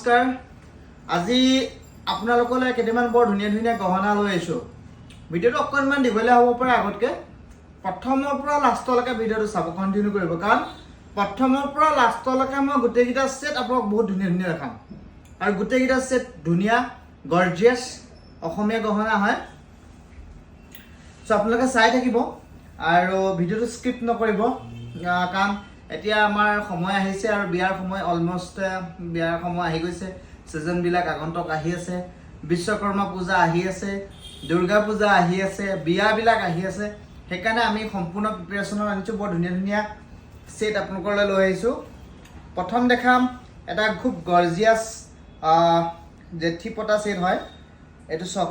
নমস্কাৰ আজি আপোনালোকলৈ কেইটামান বৰ ধুনীয়া ধুনীয়া গহনা লৈ আহিছোঁ ভিডিঅ'টো অকণমান দীঘলীয়া হ'ব পাৰে আগতকৈ প্ৰথমৰ পৰা লাষ্টলৈকে ভিডিঅ'টো চাব কণ্টিনিউ কৰিব কাৰণ প্ৰথমৰ পৰা লাষ্টলৈকে মই গোটেইকেইটা সেট আপোনাক বহুত ধুনীয়া ধুনীয়া দেখাম আৰু গোটেইকেইটা সেট ধুনীয়া গৰ্জিয়াছ অসমীয়া গহনা হয় সো আপোনালোকে চাই থাকিব আৰু ভিডিঅ'টো স্কিপ নকৰিব কাৰণ এতিয়া আমাৰ সময় আহিছে আৰু বিয়াৰ সময় অলমোষ্ট বিয়াৰ সময় আহি গৈছে সিজনবিলাক আগন্তুক আহি আছে বিশ্বকৰ্মা পূজা আহি আছে দুৰ্গা পূজা আহি আছে বিয়াবিলাক আহি আছে সেইকাৰণে আমি সম্পূৰ্ণ প্ৰিপাৰেশ্যনত আনিছোঁ বৰ ধুনীয়া ধুনীয়া সেট আপোনালোকলৈ লৈ আহিছোঁ প্ৰথম দেখাম এটা খুব গৰ্জিয়াছ জেঠি পতা সেট হয় এইটো চাওক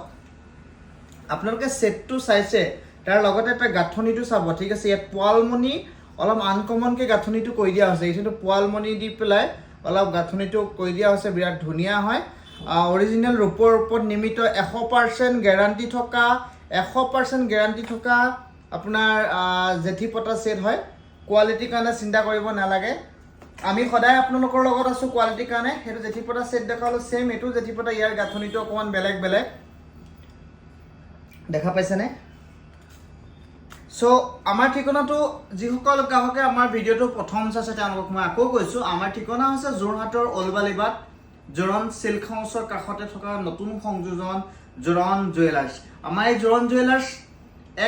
আপোনালোকে সেটটো চাইছে তাৰ লগতে এটা গাঁথনিটো চাব ঠিক আছে ইয়াত পোৱালমণি অলপ আনকমনকৈ গাঁথনিটো কৰি দিয়া হৈছে এইটো পোৱালমণি দি পেলাই অলপ গাঁথনিটো কৰি দিয়া হৈছে বিৰাট ধুনীয়া হয় অৰিজিনেল ৰূপৰ ওপৰত নিৰ্মিত 100% গেৰাণ্টি থকা 100% গেৰাণ্টি থকা আপোনাৰ জেঠি পতা সেট হয় কোৱালিটিৰ কাৰণে চিন্তা কৰিব নালাগে আমি সদায় আপোনালোকৰ লগত আছোঁ কোৱালিটিৰ কাৰণে সেইটো জেঠি পতা সেট দেখালোঁ সেম এইটো জেঠি পতা ইয়াৰ গাঁথনিটো অকণমান বেলেগ বেলেগ দেখা পাইছেনে সো আমাৰ ঠিকনাটো যিসকল গ্ৰাহকে আমাৰ ভিডিঅ'টো প্ৰথম চাইছে তেওঁলোকক মই আকৌ কৈছোঁ আমাৰ ঠিকনা হৈছে যোৰহাটৰ ওলবালিবাট জোৰণ চিল্ক হাউচৰ কাষতে থকা নতুন সংযোজন জোৰণ জুৱেলাৰ্ছ আমাৰ এই জোৰণ জুৱেলাৰ্ছ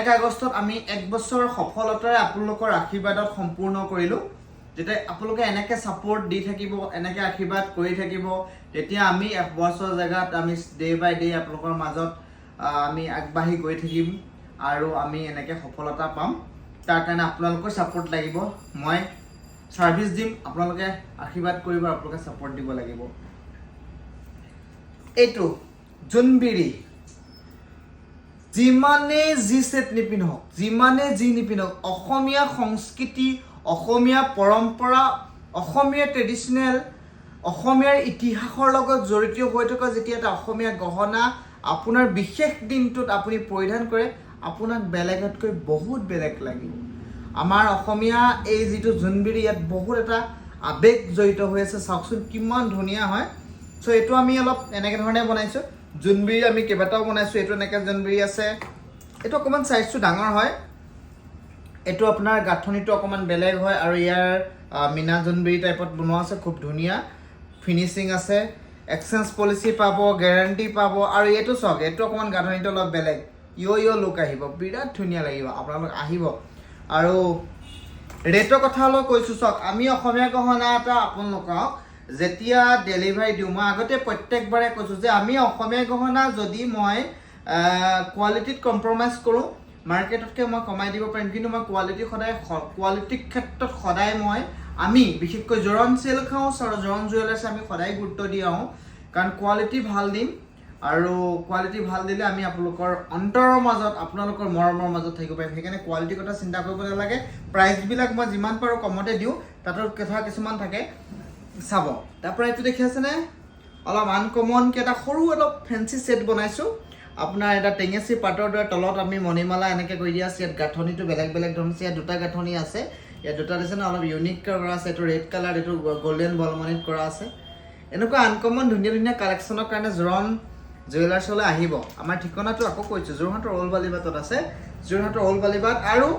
1 আগষ্টত আমি 1 বছৰ সফলতাৰে আপোনালোকৰ আশীৰ্বাদত সম্পূৰ্ণ কৰিলোঁ যেতিয়া আপোনালোকে এনেকৈ ছাপোৰ্ট দি থাকিব এনেকৈ আশীৰ্বাদ কৰি থাকিব তেতিয়া আমি 1 বছৰ জেগাত আমি ডে বাই ডে আপোনালোকৰ মাজত আমি আগবাঢ়ি গৈ থাকিম আৰু আমি এনেকৈ সফলতা পাম তাৰ কাৰণে আপোনালোকৰ ছাপোৰ্ট লাগিব মই সাৰ্ভিস দিম আপোনালোকে আশীৰ্বাদ কৰিব আপোনালোকে ছাপোৰ্ট দিব লাগিব এইটো জোনবিৰি যিমানে যি সেট নিপিন্ধক যিমানে যি নিপিন্ধক অসমীয়া সংস্কৃতি অসমীয়া পৰম্পৰা অসমীয়া ট্ৰেডিশ্যনেল অসমীয়াৰ ইতিহাসৰ লগত জড়িত হৈ থকা যেতিয়া এটা অসমীয়া গহনা আপোনাৰ বিশেষ দিনটোত আপুনি পৰিধান কৰে আপোনাক বেলেগতকৈ বহুত বেলেগ লাগিব আমাৰ অসমীয়া এই যিটো জোনবিৰি ইয়াত বহুত এটা আবেগ জড়িত হৈ আছে চাওকচোন কিমান ধুনীয়া হয় সো এইটো আমি অলপ এনেকৈ ধৰণে বনাইছোঁ জোনবিৰি আমি কেইবাটাও বনাইছোঁ এইটো এনেকৈ জোনবিৰি আছে এইটো অকণমান চাইজটো ডাঙৰ হয় এইটো আপোনাৰ গাঁথনিটো অকণমান বেলেগ হয় আৰু ইয়াৰ মিনা জোনবিৰি টাইপত বনোৱা আছে খুব ধুনীয়া ফিনিচিং আছে এক্সচেঞ্জ পলিচি পাব গেৰাণ্টি পাব আৰু এইটো চাওক এইটো অকণমান গাঁথনিটো অলপ বেলেগ ইয় লুক আহিব বিৰাট ধুনীয়া লাগিব আপোনালোক আহিব আৰু ৰেটৰ কথা অলপ কৈছোঁ চাওক আমি অসমীয়া গহনা এটা আপোনালোকক যেতিয়া ডেলিভাৰী দিওঁ মই আগতে প্ৰত্যেকবাৰে কৈছোঁ যে আমি অসমীয়া গহনা যদি মই কোৱালিটিত কম্প্ৰমাইজ কৰোঁ মাৰ্কেটতকৈ মই কমাই দিব পাৰিম কিন্তু মই কোৱালিটিৰ ক্ষেত্ৰত সদায় আমি বিশেষকৈ জোৰণ চিল্ক হাউচ আৰু জোৰণ জুৱেলাৰ্ছ আমি সদায় গুৰুত্ব দি আহোঁ কাৰণ কোৱালিটি ভাল দিম আৰু কোৱালিটি ভাল দিলে আমি আপোনালোকৰ অন্তৰৰ মাজত আপোনালোকৰ মৰমৰ মাজত থাকিব পাৰিম সেইকাৰণে কোৱালিটিৰ কথা চিন্তা কৰিব নালাগে প্ৰাইচবিলাক মই যিমান পাৰোঁ কমতে দিওঁ তাতো কথা কিছুমান থাকে চাব তাৰপৰা এইটো দেখি আছেনে অলপ আনকমনকৈ এটা সৰু অলপ ফেঞ্চি ছেট বনাইছোঁ আপোনাৰ এটা টেঙেচি পাতৰ দৰে তলত আমি মণিমালা এনেকৈ কৰি দিয়া আছে ইয়াত গাঁথনিটো বেলেগ বেলেগ ধৰণৰ আছে ইয়াত দুটা গাঁথনি আছে ইয়াত দুটা দিছে অলপ ইউনিক কৰা আছে এইটো ৰেড কালাৰ এইটো গল্ডেন বলমণিত কৰা আছে এনেকুৱা আনকমন ধুনীয়া ধুনীয়া কালেকশ্যনৰ কাৰণে জোৰণ জুৱেলাৰ্ছলৈ আহিব আমাৰ ঠিকনাটো আকৌ কৈছোঁ যোৰহাটৰ ওলবালিবাটত আছে যোৰহাটৰ ওলবালিবাট আৰু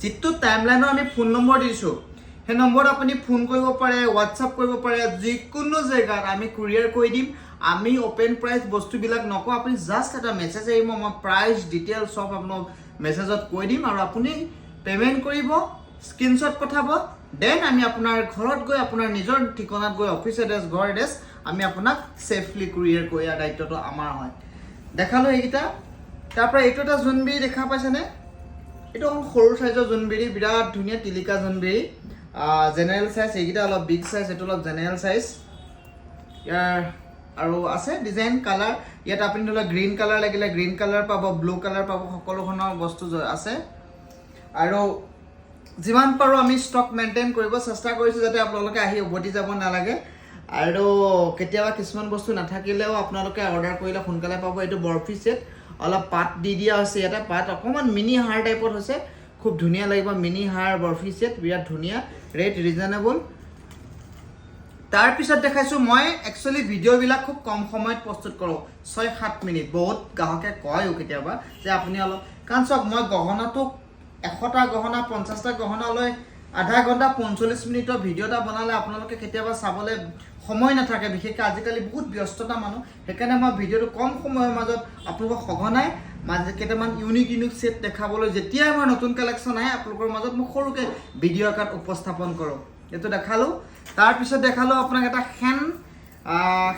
যিটো টাইমলাইনৰ আমি ফোন নম্বৰ দিছোঁ সেই নম্বৰত আপুনি ফোন কৰিব পাৰে হোৱাটছআপ কৰিব পাৰে যিকোনো জেগাত আমি কুৰিয়াৰ কৰি দিম আমি অপেন প্ৰাইচ বস্তুবিলাক নকওঁ আপুনি জাষ্ট এটা মেছেজ আহিব মই প্ৰাইচ ডিটেইল চব আপোনাক মেছেজত কৈ দিম আৰু আপুনি পে'মেণ্ট কৰিব স্ক্ৰীনশ্বট পঠাব দেন আমি আপোনাৰ ঘৰত গৈ আপোনাৰ নিজৰ ঠিকনাত গৈ অফিচ এড্ৰেছ ঘৰ এড্ৰেছ আমি আপোনাক ছেফলি কুৰিয়াৰ কৰি দিয়াৰ দায়িত্বটো আমাৰ হয় দেখালোঁ এইকেইটা তাৰপৰা এইটো এটা জোনবিৰি দেখা পাইছেনে এইটো অকণ সৰু চাইজৰ জোনবিৰি বিৰাট ধুনীয়া টিলিকা জোনবিৰি জেনেৰেল চাইজ এইকেইটা অলপ বিগ চাইজ এইটো অলপ জেনেৰেল চাইজ ইয়াৰ আৰু আছে ডিজাইন কালাৰ ইয়াত আপুনি ধৰি লওক গ্ৰীণ কালাৰ লাগিলে গ্ৰীণ কালাৰ পাব ব্লু কালাৰ পাব সকলো ধৰণৰ বস্তু আছে আৰু যিমান পাৰোঁ আমি ষ্টক মেইনটেইন কৰিব চেষ্টা কৰিছোঁ যাতে আপোনালোকে আহি উভতি যাব নালাগে আৰু কেতিয়াবা কিছুমান বস্তু নাথাকিলেও আপোনালোকে অৰ্ডাৰ কৰিলে সোনকালে পাব এইটো বৰফি ছেট অলপ পাত দি দিয়া হৈছে ইয়াতে পাত অকণমান মিনি হাৰ টাইপত হৈছে খুব ধুনীয়া লাগিব মিনি হাৰ বৰফি ছেট বিৰাট ধুনীয়া ৰেট ৰিজনেবল তাৰ পিছত দেখাইছো মই একচুয়ালি ভিডিঅ'বিলাক খুব কম সময়ত প্ৰস্তুত কৰোঁ 6-7 মিনিট বহুত গ্ৰাহকে কয়ও কেতিয়াবা যে আপুনি অলপ কাৰণ চাওক মই গহনাটোক 100টা গহনা 50টা গহনা লৈ আধা ঘণ্টা 45 মিনিটৰ ভিডিঅ' এটা বনালে আপোনালোকে কেতিয়াবা চাবলৈ সময় নাথাকে বিশেষকৈ আজিকালি বহুত ব্যস্ততা মানুহ সেইকাৰণে মই ভিডিঅ'টো কম সময়ৰ মাজত আপোনালোকক সঘনাই মাজে কেইটামান ইউনিক সেট দেখাবলৈ যেতিয়াই মই নতুন কালেকশ্যন আহে আপোনালোকৰ মাজত মই সৰুকৈ ভিডিঅ' আকাৰত উপস্থাপন কৰোঁ এইটো দেখালোঁ তাৰ পিছত দেখালোঁ আপোনাক এটা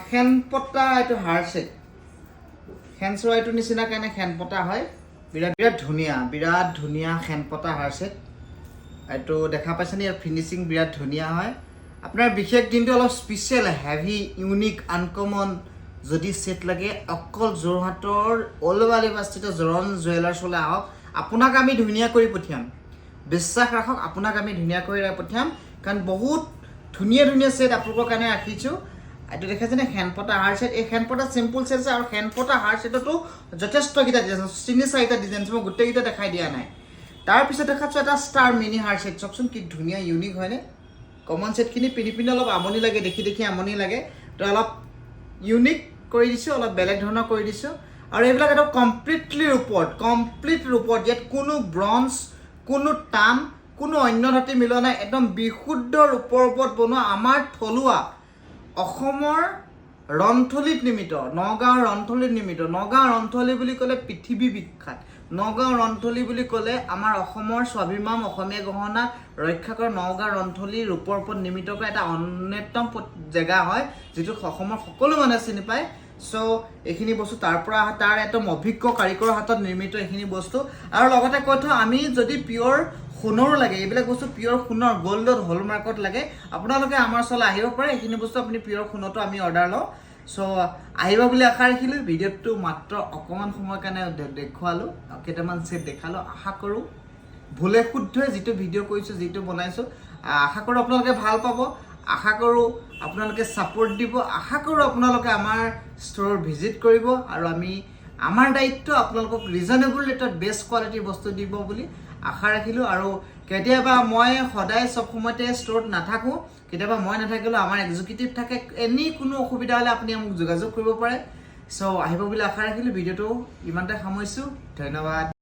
খেন পতা এইটো হাৰ সেট খেন চৰাইটোৰ নিচিনা কাৰণে খেন পতা হয় বিৰাট ধুনীয়া খেন পতা হাৰ সেট এইটো দেখা পাইছেনে ইয়াৰ ফিনিচিং বিৰাট ধুনীয়া হয় আপোনাৰ বিশেষ দিনটো অলপ স্পেচিয়েল হেভি ইউনিক আনকমন যদি সেট লাগে অকল যোৰহাটৰ অলৱালি বাস্তিত জৰণ জুৱেলাৰ্ছলৈ আহক আপোনাক আমি ধুনীয়া কৰি পঠিয়াম বিশ্বাস ৰাখক আপোনাক আমি ধুনীয়া কৰি পঠিয়াম কাৰণ বহুত ধুনীয়া সেট আপোনালোকৰ কাৰণে ৰাখিছোঁ এইটো দেখাইছেনে খেনপতা হাৰ সেট এই খেনপতা চিম্পল সেট আৰু খেনপতা হাৰ সেটতো যথেষ্টকেইটা ডিজাইন 3-4টা ডিজাইন মই গোটেইকেইটা দেখাই দিয়া নাই তাৰ পিছত দেখাচ্ছো এটা ষ্টাৰ মিনি হাৰ সেট চাওকচোন কি ধুনীয়া ইউনিক হয়নে কমন সেটখিনি পিনি অলপ আমনি লাগে দেখি আমনি লাগে তো অলপ ইউনিক কৰি দিছোঁ অলপ বেলেগ ধৰণৰ কৰি দিছোঁ আৰু এইবিলাক এটা কমপ্লিট ৰূপত ইয়াত কোনো ব্ৰঞ্জ কোনো টান কোনো অন্য ধাতি মিলোৱা নাই একদম বিশুদ্ধ ৰূপৰ ওপৰত বনোৱা আমাৰ থলুৱা অসমৰ ৰন্থলীত নিৰ্মিত নগাঁৱৰ ৰন্থলীত নিৰ্মিত নগাঁও ৰন্থলী বুলি ক'লে পৃথিৱী বিখ্যাত নগাঁও ৰন্থলী বুলি ক'লে আমাৰ অসমৰ স্বাভিমান অসমীয়া গহনা ৰক্ষা কৰা নগাঁও ৰন্থলীৰ ৰূপৰ ওপৰত নিৰ্মিত কৰা এটা অন্যতম জেগা হয় যিটো অসমৰ সকলো মানুহে চিনি পায় সো এইখিনি বস্তু তাৰ একদম অভিজ্ঞ কাৰিকৰৰ হাতত নিৰ্মিত এইখিনি বস্তু আৰু লগতে কৈ থওঁ আমি যদি পিয়ৰ সোণৰো লাগে এইবিলাক বস্তু পিয়ৰ সোণৰ গোল্ডত হলমাৰ্কত লাগে আপোনালোকে আমাৰ ওচৰলৈ আহিব পাৰে এইখিনি বস্তু আপুনি পিয়ৰ সোণতো আমি অৰ্ডাৰ লওঁ সো আহিব বুলি আশা ৰাখিলোঁ ভিডিঅ'টো মাত্ৰ অকণমান সময়ৰ কাৰণে দেখুৱালোঁ কেইটামান সেট দেখালোঁ আশা কৰোঁ ভুলে শুদ্ধই যিটো ভিডিঅ' কৰিছোঁ যিটো বনাইছোঁ আশা কৰোঁ আপোনালোকে ভাল পাব আশা কৰোঁ আপোনালোকে ছাপোৰ্ট দিব আশা কৰোঁ আপোনালোকে আমাৰ ষ্ট'ৰ ভিজিট কৰিব আৰু আমাৰ দায়িত্ব আপোনালোকক ৰিজনেবল ৰেটত বেষ্ট কোৱালিটিৰ বস্তু দিব বুলি আশা ৰাখিলোঁ আৰু কেতিয়াবা মই সদায় চব সময়তে ষ্ট'ৰত নাথাকোঁ কেতিয়াবা মই নাথাকিলেও আমাৰ এক্সিকিউটিভ থাকে কোনো অসুবিধা হ'লে আপুনি মোক যোগাযোগ কৰিব পাৰে সো আহিব বুলি আশা ৰাখিলোঁ ভিডিঅ'টো ইমানতে সামৰিছোঁ ধন্যবাদ